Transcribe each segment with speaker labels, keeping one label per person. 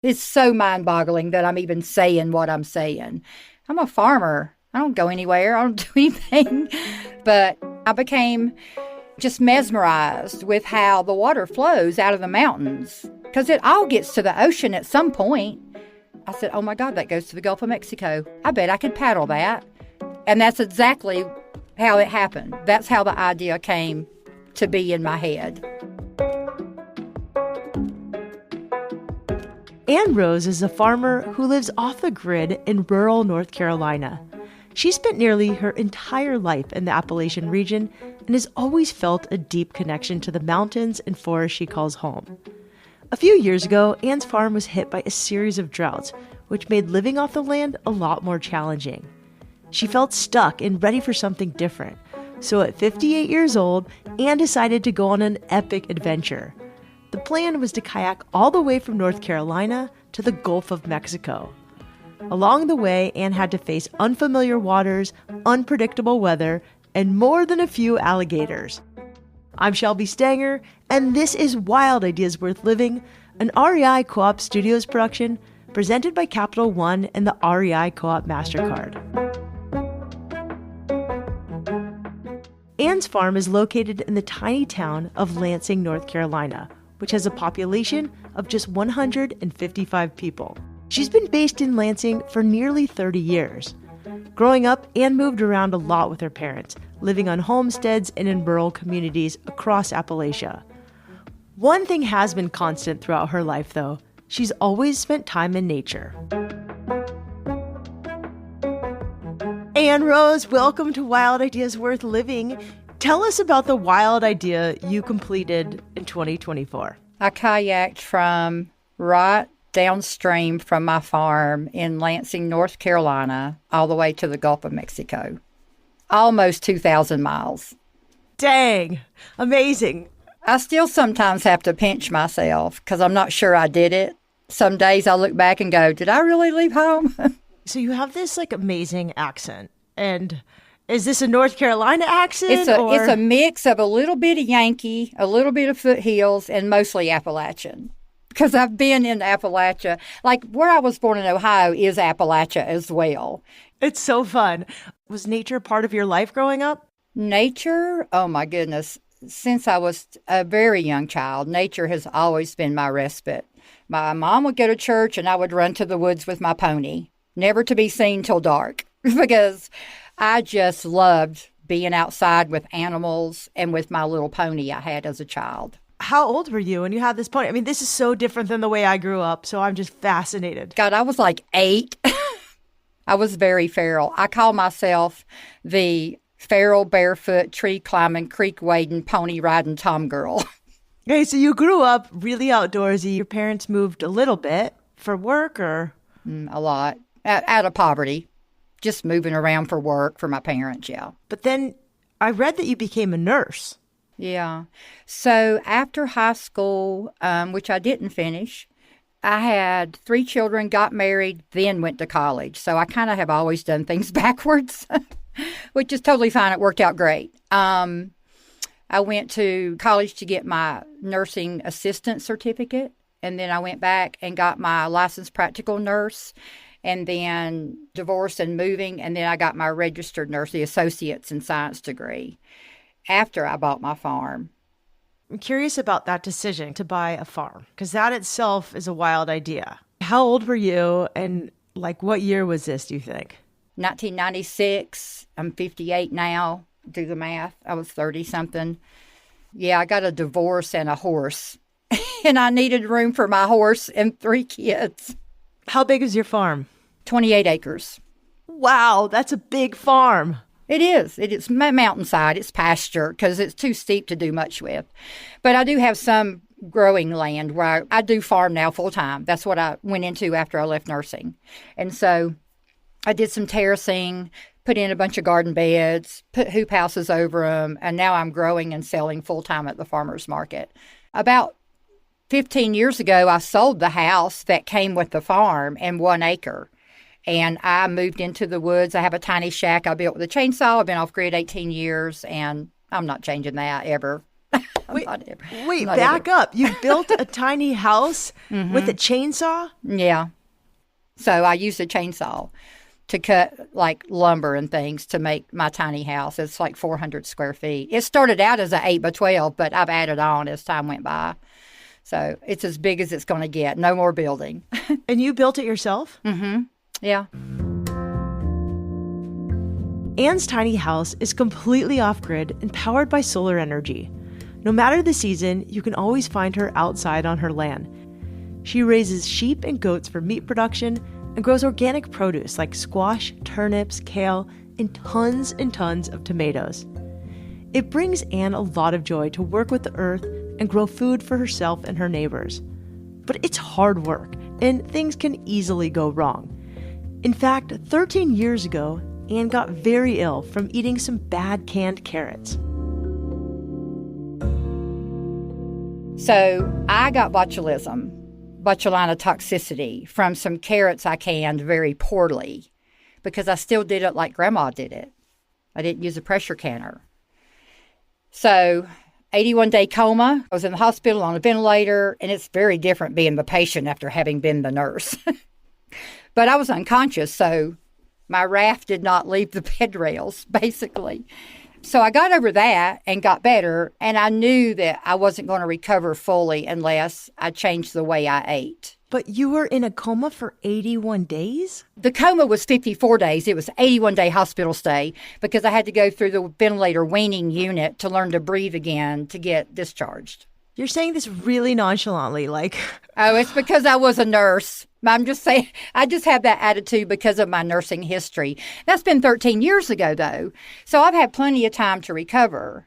Speaker 1: It's so mind-boggling that I'm even saying what I'm saying. I'm a farmer. I don't go anywhere. I don't do anything. But I became just mesmerized with how the water flows out of the mountains because it all gets to the ocean at some point. I said, oh my God, that goes to the Gulf of Mexico. I bet I could paddle that. And that's exactly how it happened. That's how the idea came to be in my head.
Speaker 2: Ann Rose is a farmer who lives off the grid in rural North Carolina. She spent nearly her entire life in the Appalachian region and has always felt a deep connection to the mountains and forests she calls home. A few years ago, Ann's farm was hit by a series of droughts, which made living off the land a lot more challenging. She felt stuck and ready for something different. So at 58 years old, Ann decided to go on an epic adventure. The plan was to kayak all the way from North Carolina to the Gulf of Mexico. Along the way, Ann had to face unfamiliar waters, unpredictable weather, and more than a few alligators. I'm Shelby Stanger, and this is Wild Ideas Worth Living, an REI Co-op Studios production presented by Capital One and the REI Co-op MasterCard. Ann's farm is located in the tiny town of Lansing, North Carolina, which has a population of just 155 people. She's been based in Lansing for nearly 30 years. Growing up, Ann moved around a lot with her parents, living on homesteads and in rural communities across Appalachia. One thing has been constant throughout her life, though. She's always spent time in nature. Ann Rose, welcome to Wild Ideas Worth Living. Tell us about the wild idea you completed in 2024.
Speaker 1: I kayaked from right downstream from my farm in Lansing, North Carolina, all the way to the Gulf of Mexico. Almost 2,000 miles.
Speaker 2: Dang, amazing.
Speaker 1: I still sometimes have to pinch myself because I'm not sure I did it. Some days I look back and go, did I really leave home?
Speaker 2: So you have this amazing accent, and is this a North Carolina accent?
Speaker 1: It's a mix of a little bit of Yankee, a little bit of foothills, and mostly Appalachian. Because I've been in Appalachia. Like where I was born in Ohio is Appalachia as well.
Speaker 2: It's so fun. Was nature part of your life growing up?
Speaker 1: Nature? Oh my goodness. Since I was a very young child, nature has always been my respite. My mom would go to church and I would run to the woods with my pony, never to be seen till dark, because I just loved being outside with animals and with my little pony I had as a child.
Speaker 2: How old were you when you had this pony? I mean, this is so different than the way I grew up, so I'm just fascinated.
Speaker 1: God, I was like 8. I was very feral. I call myself the feral, barefoot, tree climbing, creek wading, pony riding tom girl.
Speaker 2: Okay, so you grew up really outdoorsy. Your parents moved a little bit for work or?
Speaker 1: A lot. Out of poverty. Just moving around for work for my parents, yeah.
Speaker 2: But then I read that you became a nurse.
Speaker 1: Yeah. So after high school, which I didn't finish, I had 3 children, got married, then went to college. So I kind of have always done things backwards, which is totally fine. It worked out great. I went to college to get my nursing assistant certificate, and then I went back and got my licensed practical nurse, and then divorced and moving, and then I got my registered nurse, the associate's in science degree, after I bought my farm.
Speaker 2: I'm curious about that decision to buy a farm, because that itself is a wild idea. How old were you, and what year was this, do you think?
Speaker 1: 1996. I'm 58 now. Do the math. I was 30-something. Yeah, I got a divorce and a horse, and I needed room for my horse and 3 kids.
Speaker 2: How big is your farm?
Speaker 1: 28 acres.
Speaker 2: Wow, that's a big farm.
Speaker 1: It is. It is mountainside. It's pasture because it's too steep to do much with. But I do have some growing land where I do farm now full time. That's what I went into after I left nursing. And so I did some terracing, put in a bunch of garden beds, put hoop houses over them, and now I'm growing and selling full time at the farmer's market. About 15 years ago, I sold the house that came with the farm and 1 acre. And I moved into the woods. I have a tiny shack I built with a chainsaw. I've been off grid 18 years, and I'm not changing that ever.
Speaker 2: Wait,
Speaker 1: I'm
Speaker 2: wait,
Speaker 1: not
Speaker 2: back
Speaker 1: ever.
Speaker 2: up. You built a tiny house with a chainsaw?
Speaker 1: Yeah. So I used a chainsaw to cut like lumber and things to make my tiny house. It's like 400 square feet. It started out as an 8 by 12, but I've added on as time went by. So it's as big as it's going to get. No more building.
Speaker 2: And you built it yourself?
Speaker 1: Yeah.
Speaker 2: Anne's tiny house is completely off-grid and powered by solar energy. No matter the season, you can always find her outside on her land. She raises sheep and goats for meat production and grows organic produce like squash, turnips, kale, and tons of tomatoes. It brings Anne a lot of joy to work with the earth and grow food for herself and her neighbors. But it's hard work, and things can easily go wrong. In fact, 13 years ago, Anne got very ill from eating some bad canned carrots.
Speaker 1: So I got botulism, botulinum toxicity, from some carrots I canned very poorly because I still did it like Grandma did it. I didn't use a pressure canner. So 81-day coma. I was in the hospital on a ventilator, and it's very different being the patient after having been the nurse. But I was unconscious, so my raft did not leave the bed rails, basically. So I got over that and got better, and I knew that I wasn't going to recover fully unless I changed the way I ate.
Speaker 2: But you were in a coma for 81 days?
Speaker 1: The coma was 54 days. It was an 81-day hospital stay because I had to go through the ventilator weaning unit to learn to breathe again to get discharged.
Speaker 2: You're saying this really nonchalantly, like...
Speaker 1: Oh, it's because I was a nurse. I'm just saying, I just have that attitude because of my nursing history. That's been 13 years ago, though. So I've had plenty of time to recover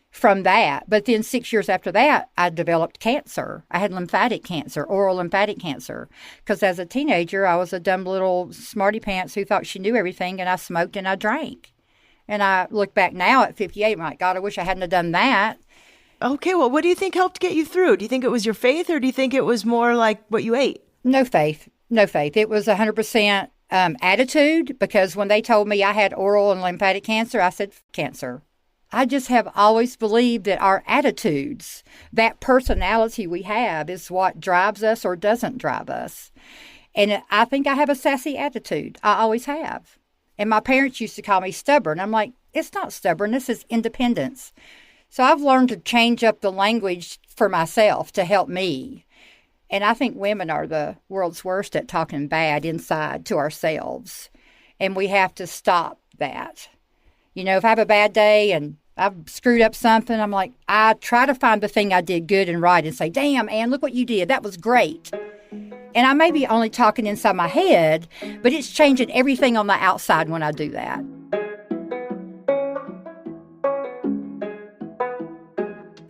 Speaker 1: from that. But then 6 years after that, I developed cancer. I had lymphatic cancer, oral lymphatic cancer. Because as a teenager, I was a dumb little smarty pants who thought she knew everything, and I smoked and I drank. And I look back now at 58, I'm like, God, I wish I hadn't have done that.
Speaker 2: Okay, well, what do you think helped get you through? Do you think it was your faith, or do you think it was more like what you ate?
Speaker 1: No faith. No faith. It was 100% attitude, because when they told me I had oral and lymphatic cancer, I said, cancer. I just have always believed that our attitudes, that personality we have, is what drives us or doesn't drive us. And I think I have a sassy attitude. I always have. And my parents used to call me stubborn. I'm like, it's not stubborn. This is independence. So I've learned to change up the language for myself to help me. And I think women are the world's worst at talking bad inside to ourselves. And we have to stop that. You know, if I have a bad day and I've screwed up something, I'm like, I try to find the thing I did good and right and say, damn, Ann, look what you did. That was great. And I may be only talking inside my head, but it's changing everything on the outside when I do that.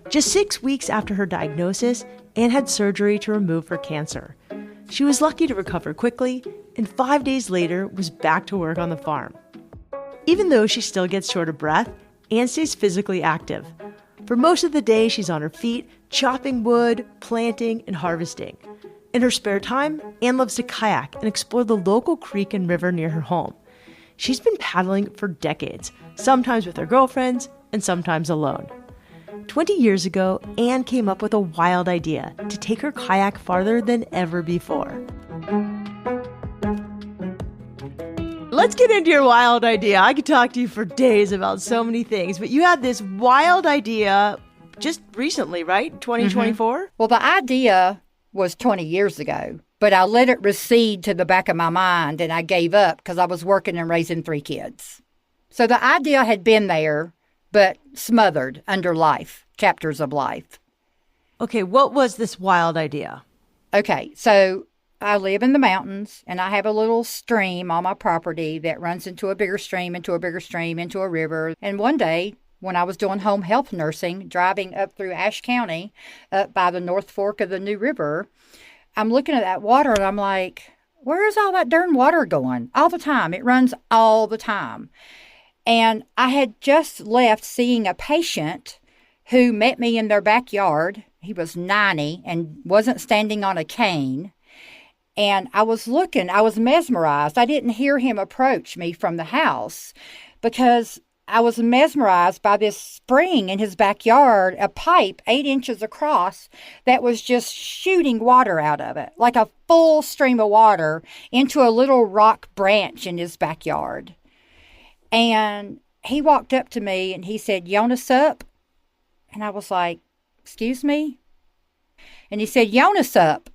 Speaker 2: Just 6 weeks after her diagnosis, Anne had surgery to remove her cancer. She was lucky to recover quickly, and 5 days later was back to work on the farm. Even though she still gets short of breath, Anne stays physically active. For most of the day, she's on her feet, chopping wood, planting, and harvesting. In her spare time, Anne loves to kayak and explore the local creek and river near her home. She's been paddling for decades, sometimes with her girlfriends and sometimes alone. 20 years ago, Anne came up with a wild idea to take her kayak farther than ever before. Let's get into your wild idea. I could talk to you for days about so many things, but you had this wild idea just recently, right? 2024?
Speaker 1: Well, the idea was 20 years ago, but I let it recede to the back of my mind, and I gave up because I was working and raising 3 kids. So the idea had been there, but smothered under life, chapters of life.
Speaker 2: Okay, what was this wild idea?
Speaker 1: Okay, so I live in the mountains, and I have a little stream on my property that runs into a bigger stream, into a bigger stream, into a river. And one day, when I was doing home health nursing, driving up through Ashe County, up by the North Fork of the New River, I'm looking at that water, and I'm like, where is all that darn water going? All the time. It runs all the time. And I had just left seeing a patient who met me in their backyard. He was 90 and wasn't standing on a cane. And I was looking, I was mesmerized. I didn't hear him approach me from the house because I was mesmerized by this spring in his backyard, a pipe 8 inches across that was just shooting water out of it, like a full stream of water into a little rock branch in his backyard. And he walked up to me and he said, "Jonas up?" And I was like, "Excuse me?" And he said, "Jonas up."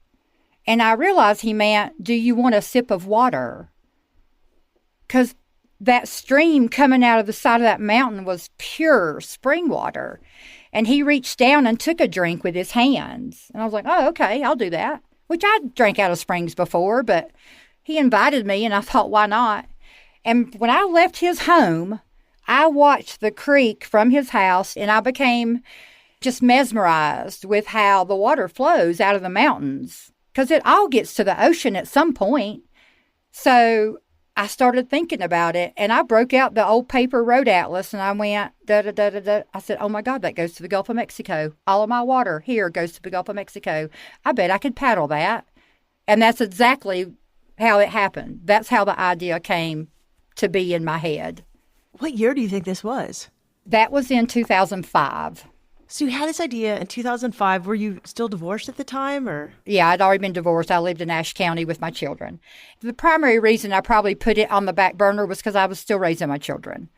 Speaker 1: And I realized he meant, "Do you want a sip of water?" Because that stream coming out of the side of that mountain was pure spring water. And he reached down and took a drink with his hands. And I was like, "Oh, okay, I'll do that." Which I drank out of springs before, but he invited me and I thought, why not? And when I left his home, I watched the creek from his house and I became just mesmerized with how the water flows out of the mountains, because it all gets to the ocean at some point. So I started thinking about it, and I broke out the old paper road atlas, and I went, da, da, da, da, da. I said, "Oh, my God, that goes to the Gulf of Mexico. All of my water here goes to the Gulf of Mexico. I bet I could paddle that." And that's exactly how it happened. That's how the idea came to be in my head.
Speaker 2: What year do you think this was?
Speaker 1: That was in 2005.
Speaker 2: So you had this idea in 2005. Were you still divorced at the time, or?
Speaker 1: Yeah, I'd already been divorced. I lived in Ashe County with my children. The primary reason I probably put it on the back burner was because I was still raising my children.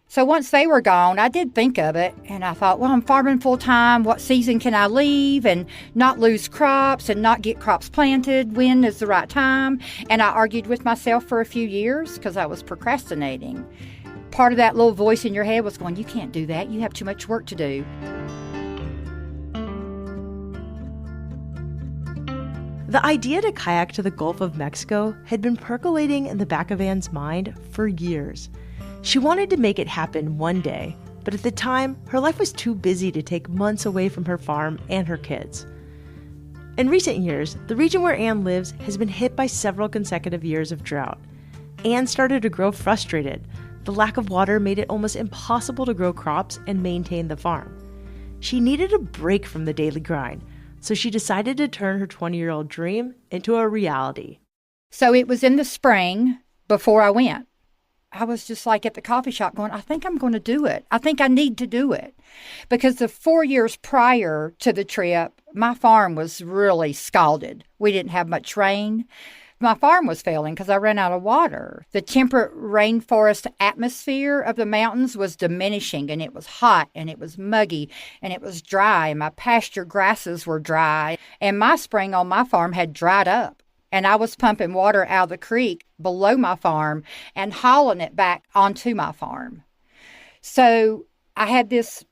Speaker 1: So once they were gone, I did think of it, and I thought, well, I'm farming full time. What season can I leave and not lose crops and not get crops planted? When is the right time? And I argued with myself for a few years because I was procrastinating. Part of that little voice in your head was going, "You can't do that. You have too much work to do."
Speaker 2: The idea to kayak to the Gulf of Mexico had been percolating in the back of Anne's mind for years. She wanted to make it happen one day, but at the time, her life was too busy to take months away from her farm and her kids. In recent years, the region where Anne lives has been hit by several consecutive years of drought. Anne started to grow frustrated. The lack of water made it almost impossible to grow crops and maintain the farm. She needed a break from the daily grind, so she decided to turn her 20-year-old dream into a reality.
Speaker 1: So it was in the spring before I went. I was just like at the coffee shop going, I think I'm going to do it. I think I need to do it. Because the 4 years prior to the trip, my farm was really scalded. We didn't have much rain. My farm was failing because I ran out of water. The temperate rainforest atmosphere of the mountains was diminishing, and it was hot, and it was muggy, and it was dry, and my pasture grasses were dry, and my spring on my farm had dried up. And I was pumping water out of the creek below my farm and hauling it back onto my farm. So I had this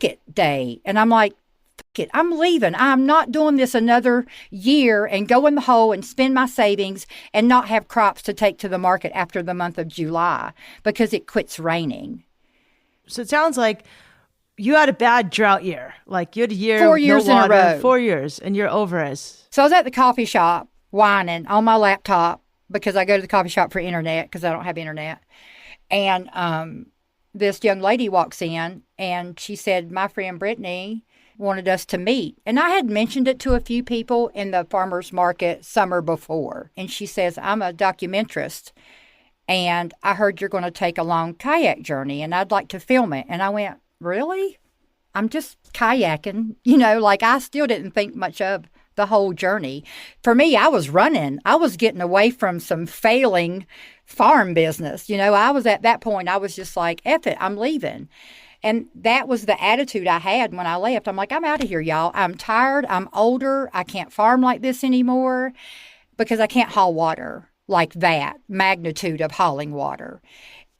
Speaker 1: it day, and I'm like, it. I'm leaving. I'm not doing this another year and go in the hole and spend my savings and not have crops to take to the market after the month of July because it quits raining.
Speaker 2: So it sounds like you had a bad drought year. Like you had a year
Speaker 1: 4 years
Speaker 2: no water,
Speaker 1: in a row.
Speaker 2: 4 years, and you're over us.
Speaker 1: So I was at the coffee shop whining on my laptop because I go to the coffee shop for internet because I don't have internet. And this young lady walks in and she said, "My friend Brittany wanted us to meet." And I had mentioned it to a few people in the farmer's market summer before. And she says, "I'm a documentarist, and I heard you're going to take a long kayak journey, and I'd like to film it." And I went, "Really? I'm just kayaking." Like I still didn't think much of the whole journey. For me, I was running. I was getting away from some failing farm business. I was at that point, I was just like, F it, I'm leaving. And that was the attitude I had when I left. I'm like, I'm out of here, y'all. I'm tired. I'm older. I can't farm like this anymore because I can't haul water like that magnitude of hauling water.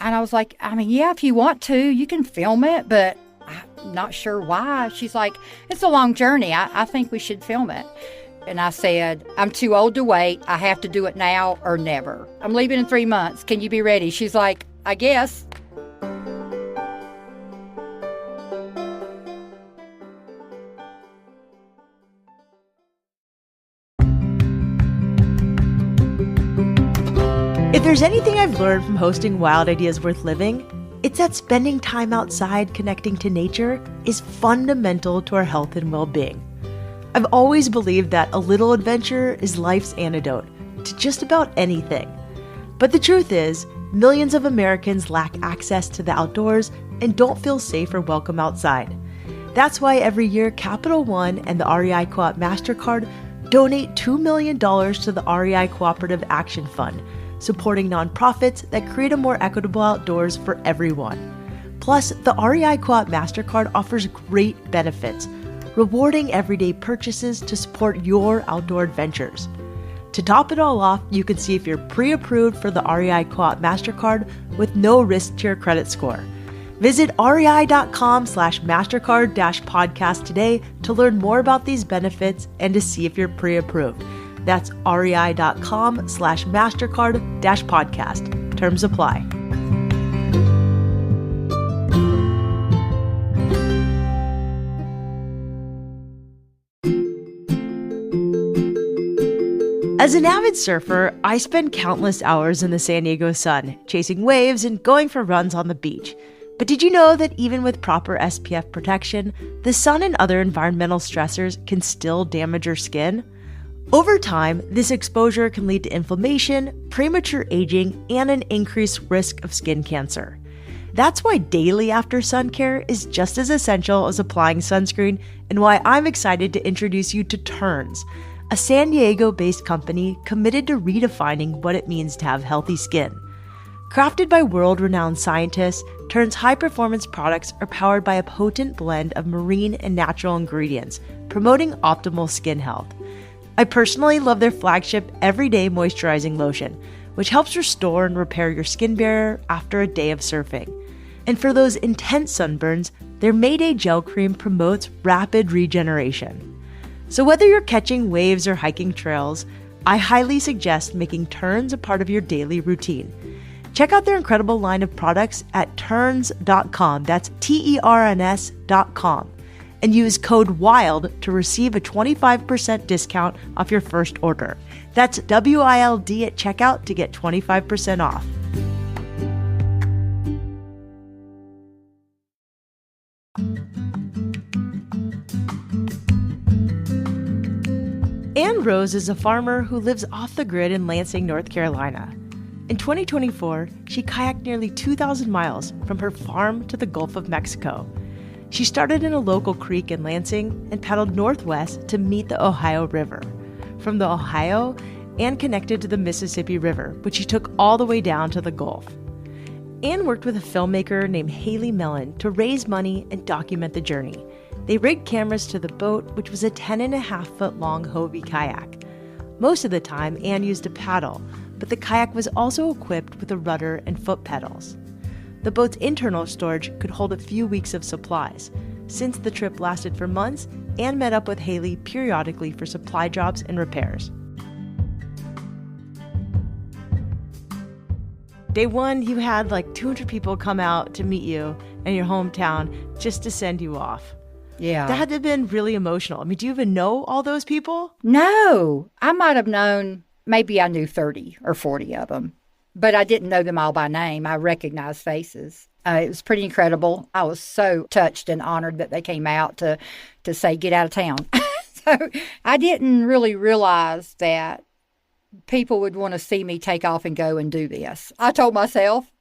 Speaker 1: And I was like, yeah, if you want to, you can film it, but I'm not sure why. She's like, it's a long journey. I think we should film it. And I said, I'm too old to wait. I have to do it now or never. I'm leaving in 3 months. Can you be ready? She's like, I guess.
Speaker 2: If there's anything I've learned from hosting Wild Ideas Worth Living, it's that spending time outside connecting to nature is fundamental to our health and well-being. I've always believed that a little adventure is life's antidote to just about anything. But the truth is, millions of Americans lack access to the outdoors and don't feel safe or welcome outside. That's why every year Capital One and the REI Co-op MasterCard donate $2 million to the REI Cooperative Action Fund, supporting nonprofits that create a more equitable outdoors for everyone. Plus, the REI Co-op MasterCard offers great benefits, rewarding everyday purchases to support your outdoor adventures. To top it all off, you can see if you're pre-approved for the REI Co-op MasterCard with no risk to your credit score. Visit rei.com/MasterCard-podcast today to learn more about these benefits and to see if you're pre-approved. That's rei.com/MasterCard-podcast. Terms apply. As an avid surfer, I spend countless hours in the San Diego sun, chasing waves and going for runs on the beach. But did you know that even with proper SPF protection, the sun and other environmental stressors can still damage your skin? Over time, this exposure can lead to inflammation, premature aging, and an increased risk of skin cancer. That's why daily after sun care is just as essential as applying sunscreen, and why I'm excited to introduce you to Terns, a San Diego-based company committed to redefining what it means to have healthy skin. Crafted by world-renowned scientists, Terns' high-performance products are powered by a potent blend of marine and natural ingredients, promoting optimal skin health. I personally love their flagship Everyday Moisturizing Lotion, which helps restore and repair your skin barrier after a day of surfing. And for those intense sunburns, their Mayday Gel Cream promotes rapid regeneration. So whether you're catching waves or hiking trails, I highly suggest making Terns a part of your daily routine. Check out their incredible line of products at terns.com, that's TERNS.com, and use code WILD to receive a 25% discount off your first order. That's WILD at checkout to get 25% off. Ann Rose is a farmer who lives off the grid in Lansing, North Carolina. In 2024, she kayaked nearly 2,000 miles from her farm to the Gulf of Mexico. She started in a local creek in Lansing and paddled northwest to meet the Ohio River. From the Ohio, Ann connected to the Mississippi River, which she took all the way down to the Gulf. Ann worked with a filmmaker named Haley Mellon to raise money and document the journey. They rigged cameras to the boat, which was a 10.5-foot long Hobie kayak. Most of the time, Ann used a paddle, but the kayak was also equipped with a rudder and foot pedals. The boat's internal storage could hold a few weeks of supplies. Since the trip lasted for months, Ann met up with Haley periodically for supply drops and repairs. Day one, you had like 200 people come out to meet you in your hometown just to send you off.
Speaker 1: Yeah.
Speaker 2: That had to have been really emotional. I mean, do you even know all those people?
Speaker 1: No. I might have known, maybe I knew 30 or 40 of them, but I didn't know them all by name. I recognized faces. It was pretty incredible. I was so touched and honored that they came out to say, get out of town. So I didn't really realize that people would want to see me take off and go and do this. I told myself,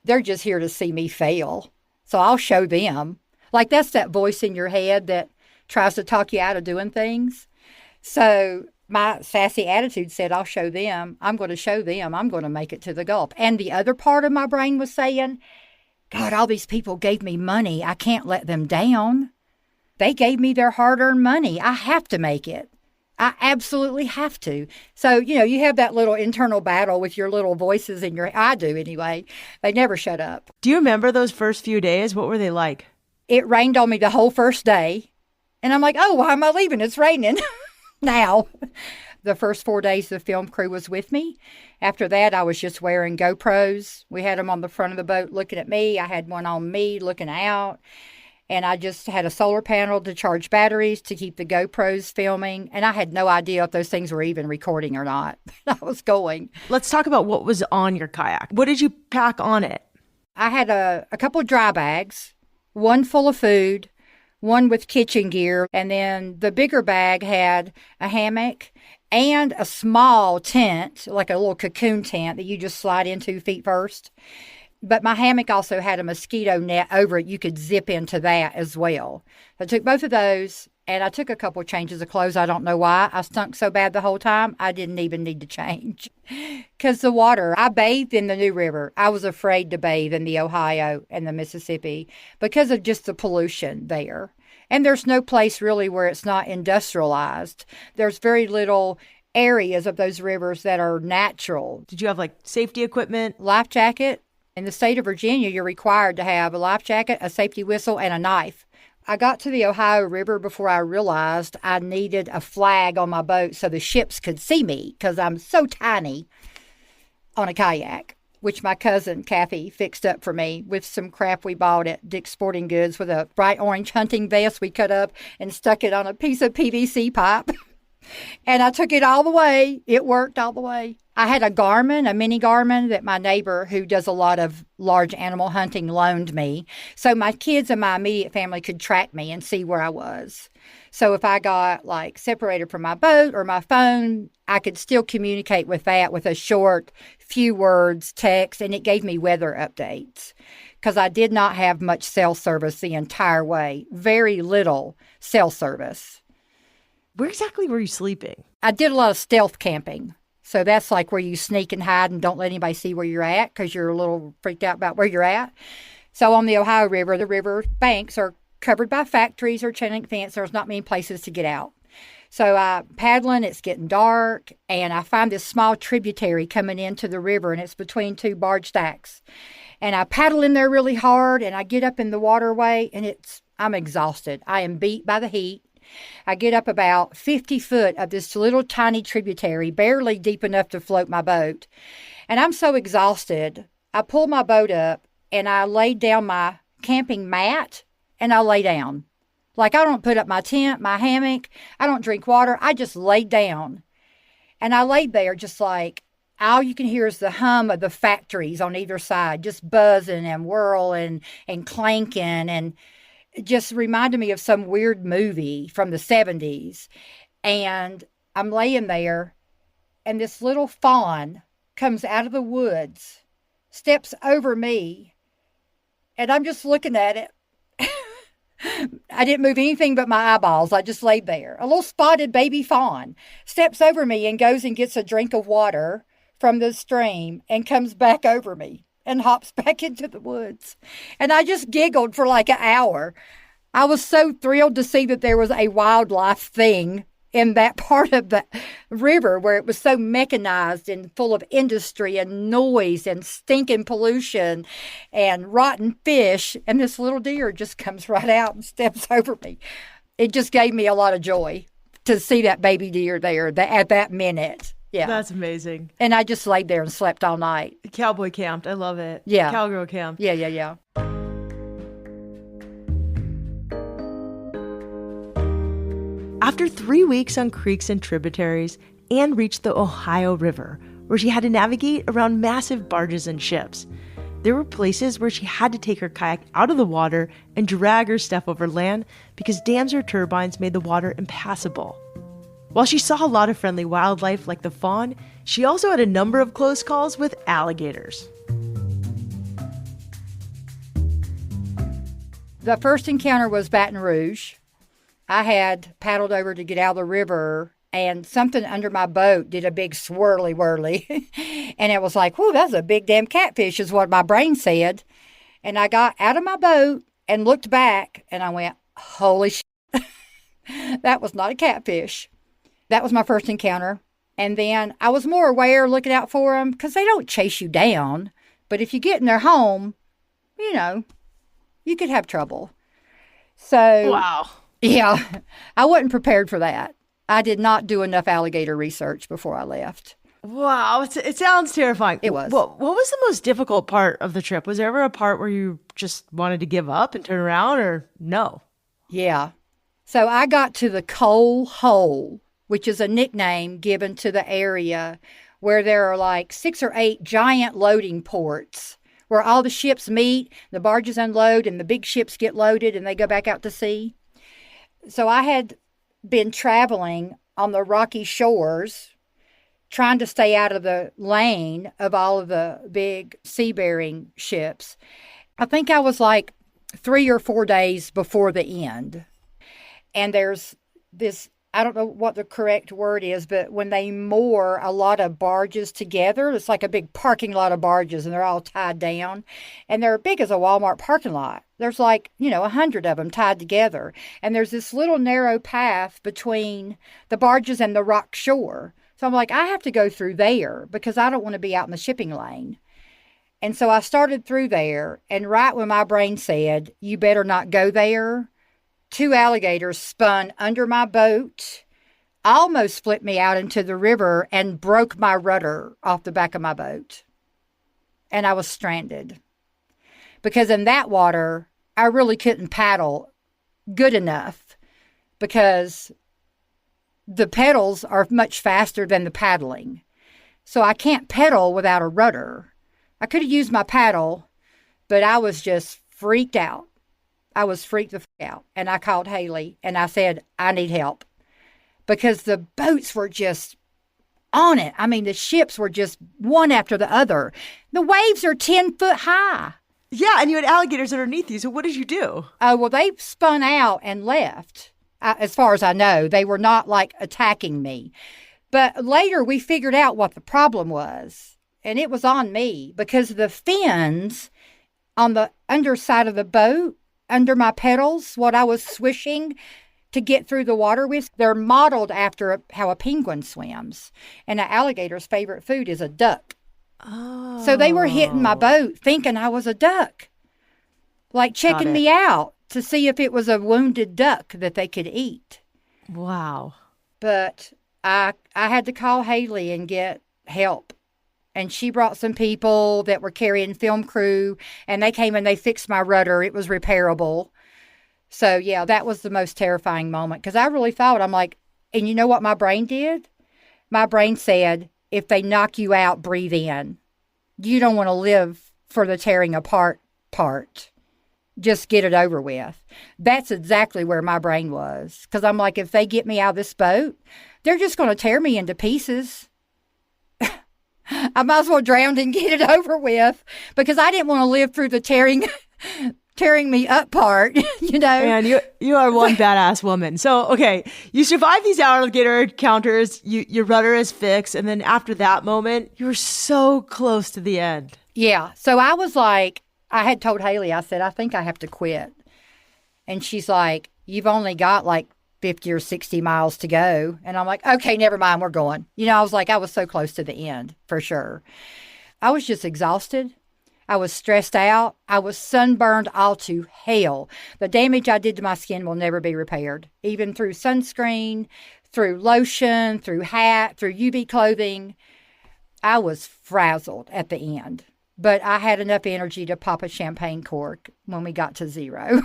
Speaker 1: they're just here to see me fail. So I'll show them. Like, that's that voice in your head that tries to talk you out of doing things. So my sassy attitude said, I'll show them. I'm going to show them. I'm going to make it to the Gulf. And the other part of my brain was saying, God, all these people gave me money. I can't let them down. They gave me their hard-earned money. I have to make it. I absolutely have to. So, you have that little internal battle with your little voices in your, I do anyway. They never shut up.
Speaker 2: Do you remember those first few days? What were they like?
Speaker 1: It rained on me the whole first day. And I'm like, oh, why am I leaving? It's raining now. The first 4 days, the film crew was with me. After that, I was just wearing GoPros. We had them on the front of the boat looking at me. I had one on me looking out. And I just had a solar panel to charge batteries to keep the GoPros filming. And I had no idea if those things were even recording or not. I was going.
Speaker 2: Let's talk about what was on your kayak. What did you pack on it?
Speaker 1: I had a couple of dry bags, one full of food, one with kitchen gear. And then the bigger bag had a hammock and a small tent, like a little cocoon tent that you just slide into feet first. But my hammock also had a mosquito net over it. You could zip into that as well. I took both of those, and I took a couple of changes of clothes. I don't know why. I stunk so bad the whole time, I didn't even need to change. Because the water, I bathed in the New River. I was afraid to bathe in the Ohio and the Mississippi because of just the pollution there. And there's no place really where it's not industrialized. There's very little areas of those rivers that are natural.
Speaker 2: Did you have like safety equipment?
Speaker 1: Life jacket. In the state of Virginia, you're required to have a life jacket, a safety whistle, and a knife. I got to the Ohio River before I realized I needed a flag on my boat so the ships could see me because I'm so tiny on a kayak, which my cousin Kathy fixed up for me with some crap we bought at Dick's Sporting Goods with a bright orange hunting vest we cut up and stuck it on a piece of PVC pipe. And I took it all the way. It worked all the way. I had a Garmin, a mini Garmin that my neighbor who does a lot of large animal hunting loaned me. So my kids and my immediate family could track me and see where I was. So if I got like separated from my boat or my phone, I could still communicate with that with a short few words text, and it gave me weather updates because I did not have much cell service the entire way. Very little cell service.
Speaker 2: Where exactly were you sleeping?
Speaker 1: I did a lot of stealth camping. So that's like where you sneak and hide and don't let anybody see where you're at because you're a little freaked out about where you're at. So on the Ohio River, the river banks are covered by factories or chain link fence. There's not many places to get out. So I paddling, it's getting dark, and I find this small tributary coming into the river, and it's between two barge stacks. And I paddle in there really hard, and I get up in the waterway, and I'm exhausted. I am beat by the heat. I get up about 50 foot of this little tiny tributary, barely deep enough to float my boat. And I'm so exhausted, I pull my boat up and I laid down my camping mat and I lay down. Like I don't put up my tent, my hammock. I don't drink water. I just laid down. And I laid there just like all you can hear is the hum of the factories on either side, just buzzing and whirling and clanking, and it just reminded me of some weird movie from the 70s. And I'm laying there, and this little fawn comes out of the woods, steps over me, and I'm just looking at it. I didn't move anything but my eyeballs. I just laid there. A little spotted baby fawn steps over me and goes and gets a drink of water from the stream and comes back over me and hops back into the woods. And I just giggled for like an hour. I was so thrilled to see that there was a wildlife thing in that part of the river where it was so mechanized and full of industry and noise and stinking pollution and rotten fish. And this little deer just comes right out and steps over me. It just gave me a lot of joy to see that baby deer there at that minute. Yeah.
Speaker 2: That's amazing.
Speaker 1: And I just laid there and slept all night.
Speaker 2: Cowboy camped. I love it.
Speaker 1: Yeah.
Speaker 2: Cowgirl camped.
Speaker 1: Yeah.
Speaker 2: After 3 weeks on creeks and tributaries, Anne reached the Ohio River, where she had to navigate around massive barges and ships. There were places where she had to take her kayak out of the water and drag her stuff over land because dams or turbines made the water impassable. While she saw a lot of friendly wildlife like the fawn, she also had a number of close calls with alligators.
Speaker 1: The first encounter was Baton Rouge. I had paddled over to get out of the river, and something under my boat did a big swirly whirly. And it was like, whoa, that's a big damn catfish is what my brain said. And I got out of my boat and looked back, and I went, holy shit, that was not a catfish. That was my first encounter. And then I was more aware, looking out for them, because they don't chase you down. But if you get in their home, you could have trouble. So,
Speaker 2: wow.
Speaker 1: Yeah, I wasn't prepared for that. I did not do enough alligator research before I left.
Speaker 2: Wow, it sounds terrifying.
Speaker 1: It was.
Speaker 2: What was the most difficult part of the trip? Was there ever a part where you just wanted to give up and turn around, or no?
Speaker 1: Yeah. So I got to the coal hole, which is a nickname given to the area where there are like 6 or 8 giant loading ports where all the ships meet, the barges unload, and the big ships get loaded and they go back out to sea. So I had been traveling on the rocky shores, trying to stay out of the lane of all of the big sea-bearing ships. I think I was like 3 or 4 days before the end. And there's this, I don't know what the correct word is, but when they moor a lot of barges together, it's like a big parking lot of barges and they're all tied down. And they're big as a Walmart parking lot. There's like, 100 of them tied together. And there's this little narrow path between the barges and the rock shore. So I'm like, I have to go through there because I don't want to be out in the shipping lane. And so I started through there. And right when my brain said, you better not go there, 2 alligators spun under my boat, almost split me out into the river, and broke my rudder off the back of my boat. And I was stranded. Because in that water, I really couldn't paddle good enough because the pedals are much faster than the paddling. So I can't pedal without a rudder. I could have used my paddle, but I was just freaked out. I was freaked the f out. And I called Haley and I said, I need help. Because the boats were just on it. I mean, the ships were just one after the other. The waves are 10 foot high.
Speaker 2: Yeah, and you had alligators underneath you. So what did you do?
Speaker 1: Oh, well, they spun out and left. As far as I know, they were not like attacking me. But later we figured out what the problem was. And it was on me because the fins on the underside of the boat, under my pedals, what I was swishing to get through the water with, they're modeled after how a penguin swims. And an alligator's favorite food is a duck.
Speaker 2: Oh.
Speaker 1: So they were hitting my boat thinking I was a duck. Like checking me out to see if it was a wounded duck that they could eat.
Speaker 2: Wow.
Speaker 1: But I had to call Haley and get help. And she brought some people that were carrying film crew, and they came and they fixed my rudder. It was repairable. So, yeah, that was the most terrifying moment because I really thought, I'm like, and you know what my brain did? My brain said, if they knock you out, breathe in. You don't want to live for the tearing apart part. Just get it over with. That's exactly where my brain was. Because I'm like, if they get me out of this boat, they're just going to tear me into pieces. I might as well drown and get it over with because I didn't want to live through the tearing me up part,
Speaker 2: And you are one badass woman. So, okay, you survive these alligator encounters, your rudder is fixed, and then after that moment, you were so close to the end.
Speaker 1: Yeah, so I was like, I had told Haley, I said, I think I have to quit. And she's like, you've only got like 50 or 60 miles to go. And I'm like, okay, never mind, we're going. I was so close to the end, for sure. I was just exhausted. I was stressed out. I was sunburned all to hell. The damage I did to my skin will never be repaired, even through sunscreen, through lotion, through hat, through UV clothing. I was frazzled at the end. But I had enough energy to pop a champagne cork when we got to zero.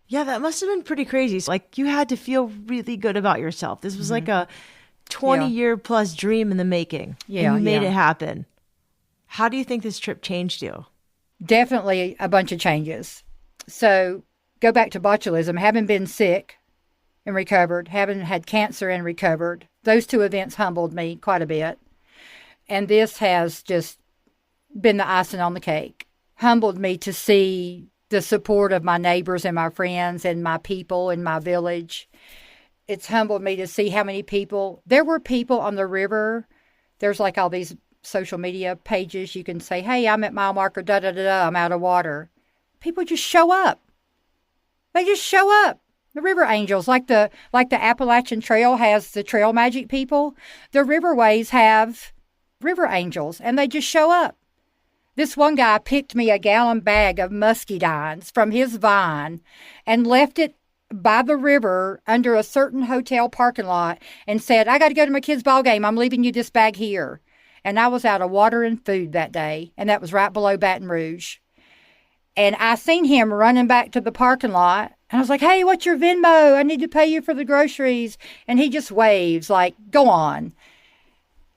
Speaker 2: Yeah, that must have been pretty crazy. Like, you had to feel really good about yourself. This was like a 20-year plus dream in the making.
Speaker 1: Yeah,
Speaker 2: and you made it happen. How do you think this trip changed you?
Speaker 1: Definitely a bunch of changes. So, go back to botulism. Having been sick and recovered, having had cancer and recovered, those 2 events humbled me quite a bit. And this has just been the icing on the cake. Humbled me to see the support of my neighbors and my friends and my people in my village. It's humbled me to see how many people. There were people on the river. There's like all these social media pages. You can say, hey, I'm at mile marker, da-da-da-da, I'm out of water. People just show up. They just show up. The river angels, like the Appalachian Trail has the trail magic people. The riverways have river angels, and they just show up. This one guy picked me a gallon bag of muscadines from his vine and left it by the river under a certain hotel parking lot and said, I got to go to my kid's ball game. I'm leaving you this bag here. And I was out of water and food that day, and that was right below Baton Rouge. And I seen him running back to the parking lot, and I was like, hey, what's your Venmo? I need to pay you for the groceries. And he just waves like, go on.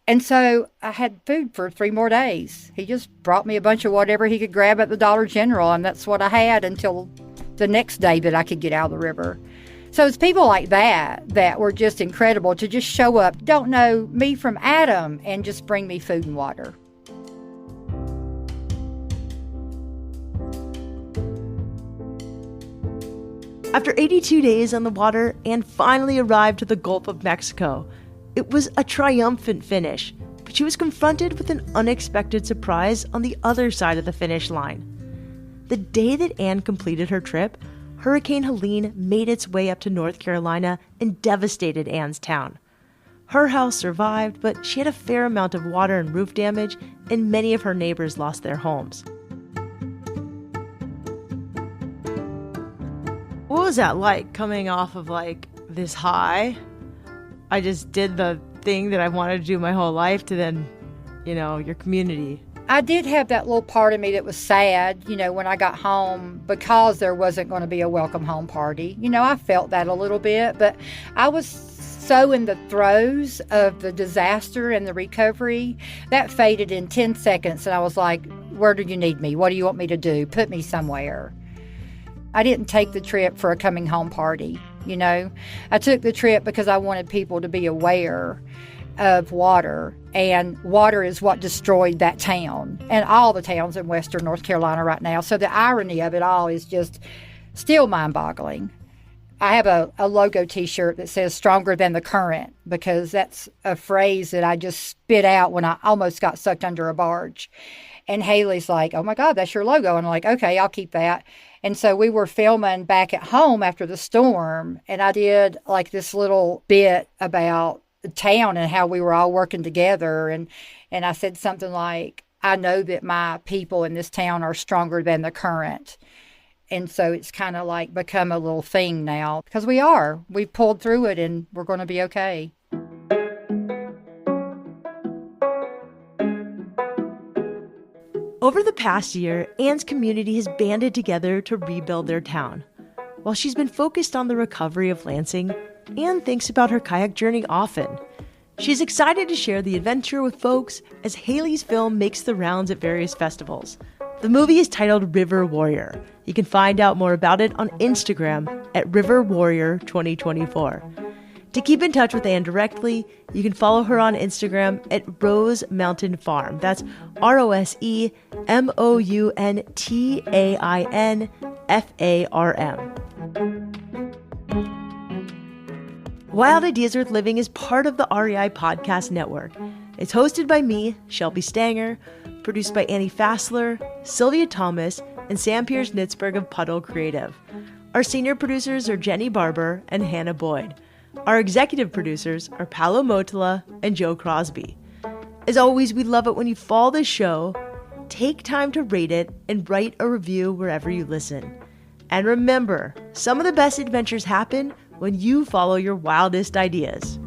Speaker 1: And so I had food for 3 more days. He just brought me a bunch of whatever he could grab at the Dollar General, and that's what I had until the next day that I could get out of the river. So it's people like that that were just incredible to just show up, don't know me from Adam, and just bring me food and water.
Speaker 2: After 82 days on the water, Anne finally arrived to the Gulf of Mexico. It was a triumphant finish, but she was confronted with an unexpected surprise on the other side of the finish line. The day that Anne completed her trip, Hurricane Helene made its way up to North Carolina and devastated Anne's town. Her house survived, but she had a fair amount of water and roof damage, and many of her neighbors lost their homes. What was that like, coming off of this high? I just did the thing that I wanted to do my whole life to then, your community.
Speaker 1: I did have that little part of me that was sad, when I got home, because there wasn't going to be a welcome home party. I felt that a little bit, but I was so in the throes of the disaster and the recovery, that faded in 10 seconds. And I was like, where do you need me? What do you want me to do? Put me somewhere. I didn't take the trip for a coming home party, I took the trip because I wanted people to be aware of water, and water is what destroyed that town and all the towns in western North Carolina right now. So the irony of it all is just still mind-boggling. I have a logo t-shirt that says stronger than the current, because that's a phrase that I just spit out when I almost got sucked under a barge. And Haley's like, oh my God, that's your logo. And I'm like, okay, I'll keep that. And so we were filming back at home after the storm, and I did this little bit about the town and how we were all working together. And I said something like, I know that my people in this town are stronger than the current. And so it's kind of become a little thing now, because we are. We've pulled through it, and we're going to be okay.
Speaker 2: Over the past year, Anne's community has banded together to rebuild their town. While she's been focused on the recovery of Lansing, Anne thinks about her kayak journey often. She's excited to share the adventure with folks as Haley's film makes the rounds at various festivals. The movie is titled River Warrior. You can find out more about it on Instagram at River Warrior 2024. To keep in touch with Anne directly, you can follow her on Instagram at Rose Mountain Farm. That's RoseMountainFarm. Wild Ideas Worth Living is part of the REI Podcast Network. It's hosted by me, Shelby Stanger, produced by Annie Fassler, Sylvia Thomas, and Sam Piers-Nitzberg of Puddle Creative. Our senior producers are Jenny Barber and Hannah Boyd. Our executive producers are Paolo Motola and Joe Crosby. As always, we love it when you follow the show, take time to rate it, and write a review wherever you listen. And remember, some of the best adventures happen when you follow your wildest ideas.